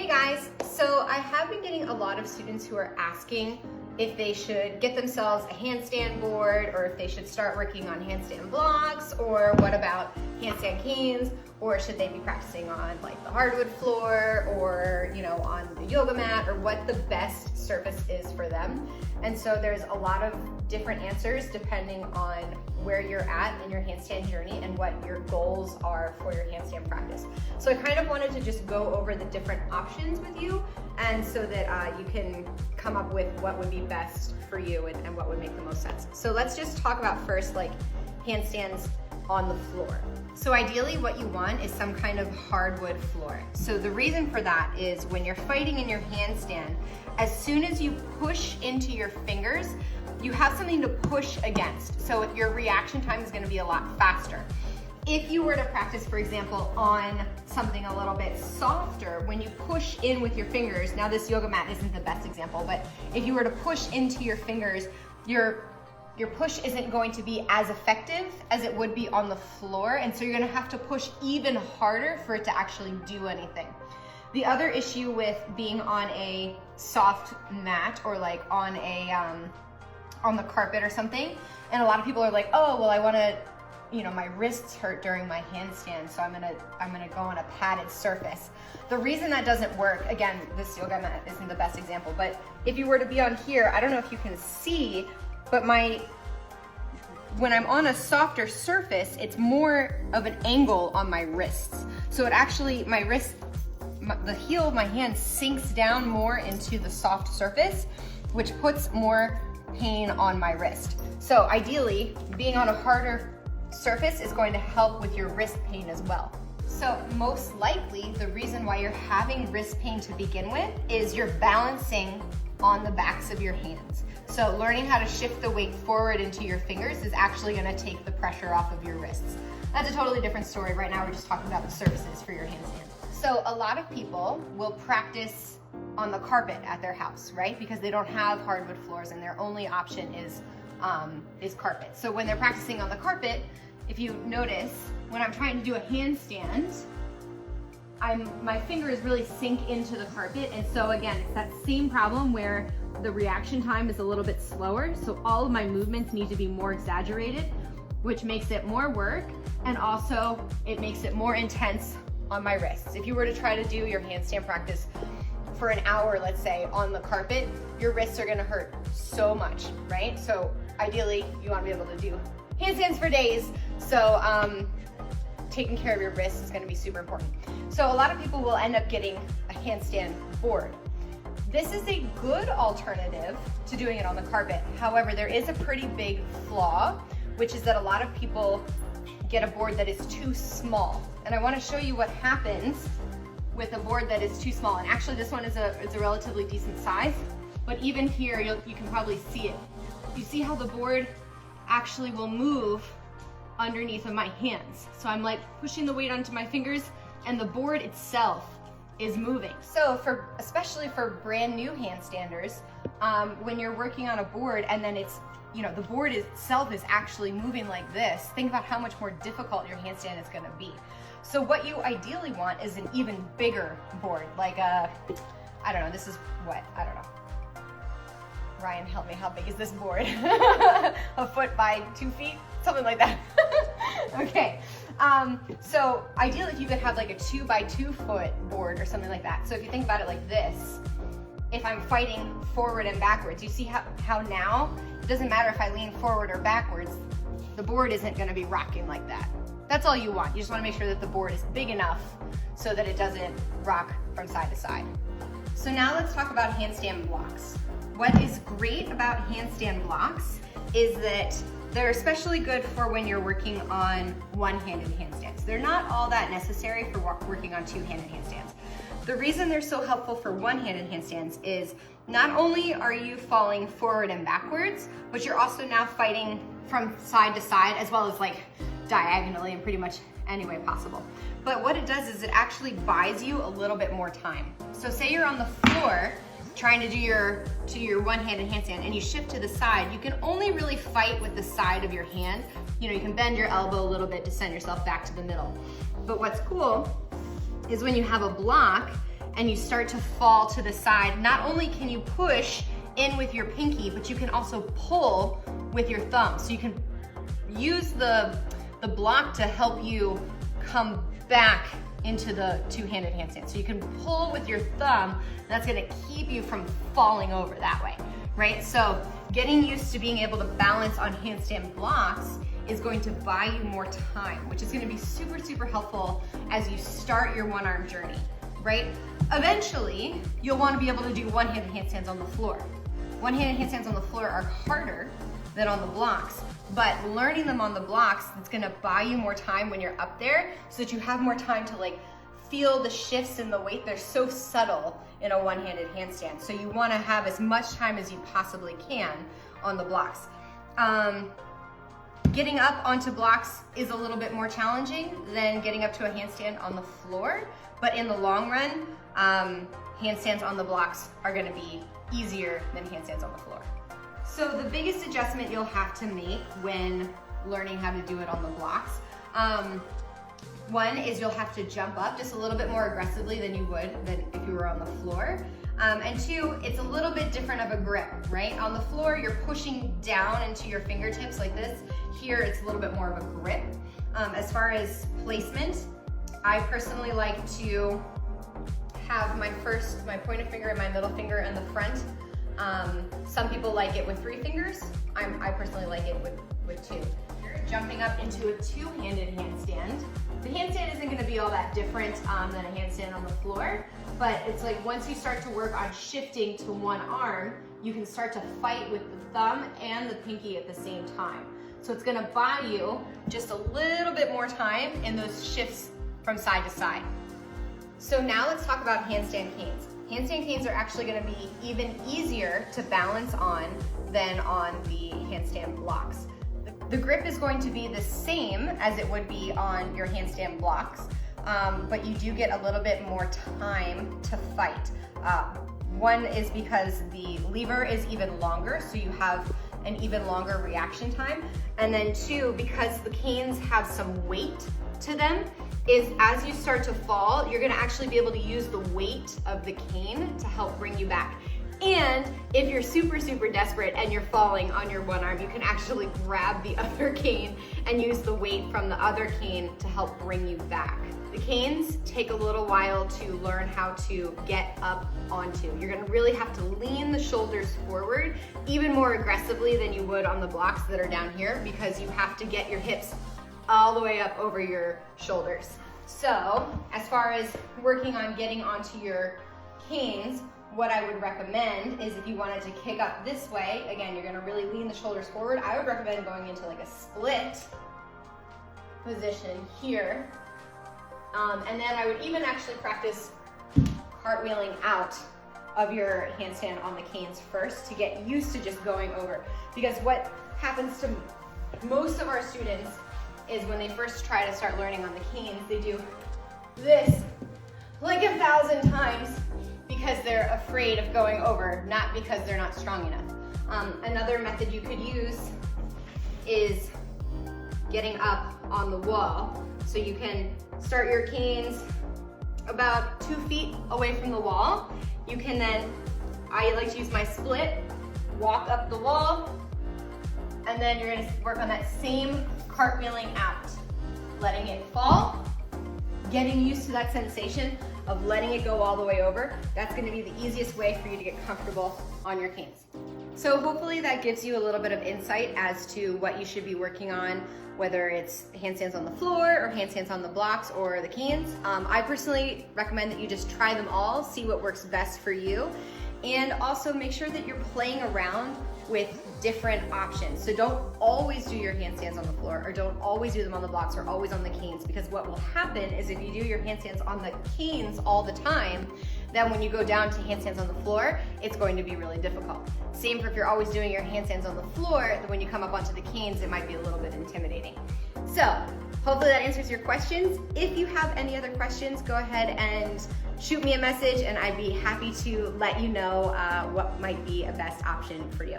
Hey guys, so I have been getting a lot of students who are asking if they should get themselves a handstand board or if they should start working on handstand blocks, or what about handstand canes, or should they be practicing on like the hardwood floor or on the yoga mat, or what the best surface is for them. And so there's a lot of different answers depending on where you're at in your handstand journey and what your goals are for your handstand practice. So I kind of wanted to just go over the different options with you, and so that you can come up with what would be best for you and what would make the most sense. So let's just talk about first like handstands on the floor. So ideally what you want is some kind of hardwood floor. So the reason for that is when you're fighting in your handstand, as soon as you push into your fingers, you have something to push against. So your reaction time is going to be a lot faster. If you were to practice, for example, on something a little bit softer, when you push in with your fingers, now this yoga mat isn't the best example, but if you were to push into your fingers, your push isn't going to be as effective as it would be on the floor, and so you're going to have to push even harder for it to actually do anything. The other issue with being on a soft mat or like on the carpet or something, and a lot of people are like, oh, well, I want to, my wrists hurt during my handstand, so I'm gonna go on a padded surface. The reason that doesn't work, again, this yoga mat isn't the best example, but if you were to be on here, I don't know if you can see, but when I'm on a softer surface, it's more of an angle on my wrists. So it actually, the heel of my hand sinks down more into the soft surface, which puts more pain on my wrist. So ideally, being on a harder surface is going to help with your wrist pain as well. So most likely, the reason why you're having wrist pain to begin with is you're balancing on the backs of your hands. So learning how to shift the weight forward into your fingers is actually going to take the pressure off of your wrists. That's a totally different story. Right now we're just talking about the surfaces for your handstand. So a lot of people will practice on the carpet at their house, right? Because they don't have hardwood floors and their only option is carpet. So when they're practicing on the carpet, if you notice, when I'm trying to do a handstand, my fingers really sink into the carpet, and so again, it's that same problem where the reaction time is a little bit slower, so all of my movements need to be more exaggerated, which makes it more work, and also it makes it more intense on my wrists. If you were to try to do your handstand practice for an hour, let's say, on the carpet, your wrists are gonna hurt so much, right? So ideally, you wanna be able to do handstands for days, so taking care of your wrists is gonna be super important. So a lot of people will end up getting a handstand board. This is a good alternative to doing it on the carpet. However, there is a pretty big flaw, which is that a lot of people get a board that is too small. And I wanna show you what happens with a board that is too small. And actually this one is a relatively decent size, but even here, you can probably see it. You see how the board actually will move underneath of my hands. So I'm like pushing the weight onto my fingers and the board itself is moving. So especially for brand new handstanders, when you're working on a board and then it's, the board itself is actually moving like this, think about how much more difficult your handstand is gonna be. So what you ideally want is an even bigger board, like I don't know, this is what, I don't know. Ryan, help me, how big is this board? A foot by 2 feet? Something like that. Okay, so ideally if you could have like a 2 by 2 foot board or something like that. So if you think about it like this, if I'm fighting forward and backwards, you see how now, it doesn't matter if I lean forward or backwards, the board isn't gonna be rocking like that. That's all you want. You just wanna make sure that the board is big enough so that it doesn't rock from side to side. So now let's talk about handstand blocks. What is great about handstand blocks is that they're especially good for when you're working on one-handed handstands. They're not all that necessary for working on two-handed handstands. The reason they're so helpful for one-handed handstands is not only are you falling forward and backwards, but you're also now fighting from side to side as well as like diagonally in pretty much any way possible. But what it does is it actually buys you a little bit more time. So say you're on the floor trying to do your one-handed handstand and you shift to the side, you can only really fight with the side of your hand. You can bend your elbow a little bit to send yourself back to the middle. But what's cool is when you have a block and you start to fall to the side, not only can you push in with your pinky, but you can also pull with your thumb. So you can use the block to help you come back into the two-handed handstand. So you can pull with your thumb, and that's gonna keep you from falling over that way, right? So getting used to being able to balance on handstand blocks is going to buy you more time, which is gonna be super, super helpful as you start your one-arm journey, right? Eventually, you'll wanna be able to do one-handed handstands on the floor. One-handed handstands on the floor are harder than on the blocks, but learning them on the blocks, it's gonna buy you more time when you're up there so that you have more time to like feel the shifts in the weight. They're so subtle in a one-handed handstand. So you wanna have as much time as you possibly can on the blocks. Getting up onto blocks is a little bit more challenging than getting up to a handstand on the floor, but in the long run, handstands on the blocks are gonna be easier than handstands on the floor. So the biggest adjustment you'll have to make when learning how to do it on the blocks, one is you'll have to jump up just a little bit more aggressively than you would if you were on the floor. And two, it's a little bit different of a grip, right? On the floor, you're pushing down into your fingertips like this. Here, it's a little bit more of a grip. As far as placement, I personally like to have my pointer finger and my middle finger in the front. Some people like it with 3 fingers. I personally like it with 2. You're jumping up into a two-handed handstand. The handstand isn't gonna be all that different than a handstand on the floor, but it's like once you start to work on shifting to one arm, you can start to fight with the thumb and the pinky at the same time. So it's gonna buy you just a little bit more time in those shifts from side to side. So now let's talk about handstand canes. Handstand canes are actually gonna be even easier to balance on than on the handstand blocks. The grip is going to be the same as it would be on your handstand blocks, but you do get a little bit more time to fight. One is because the lever is even longer, so you have an even longer reaction time. And then two, because the canes have some weight to them, is as you start to fall, you're gonna actually be able to use the weight of the cane to help bring you back. And if you're super, super desperate and you're falling on your one arm, you can actually grab the other cane and use the weight from the other cane to help bring you back. The canes take a little while to learn how to get up onto. You're gonna really have to lean the shoulders forward even more aggressively than you would on the blocks that are down here, because you have to get your hips all the way up over your shoulders. So as far as working on getting onto your canes, what I would recommend is if you wanted to kick up this way, again, you're gonna really lean the shoulders forward. I would recommend going into like a split position here. And then I would even actually practice cartwheeling out of your handstand on the canes first to get used to just going over. Because what happens to most of our students is when they first try to start learning on the canes, they do this like 1,000 times because they're afraid of going over, not because they're not strong enough. Another method you could use is getting up on the wall. So you can start your canes about 2 feet away from the wall. You can then, I like to use my split, walk up the wall, and then you're gonna work on that same cartwheeling out, letting it fall, getting used to that sensation of letting it go all the way over. That's gonna be the easiest way for you to get comfortable on your canes. So hopefully that gives you a little bit of insight as to what you should be working on, whether it's handstands on the floor or handstands on the blocks or the canes. I personally recommend that you just try them all, see what works best for you, and also make sure that you're playing around with different options. So don't always do your handstands on the floor, or don't always do them on the blocks, or always on the canes, because what will happen is if you do your handstands on the canes all the time, then when you go down to handstands on the floor, it's going to be really difficult. Same for if you're always doing your handstands on the floor, then when you come up onto the canes, it might be a little bit intimidating. So hopefully that answers your questions. If you have any other questions, go ahead and shoot me a message and I'd be happy to let you know what might be a best option for you.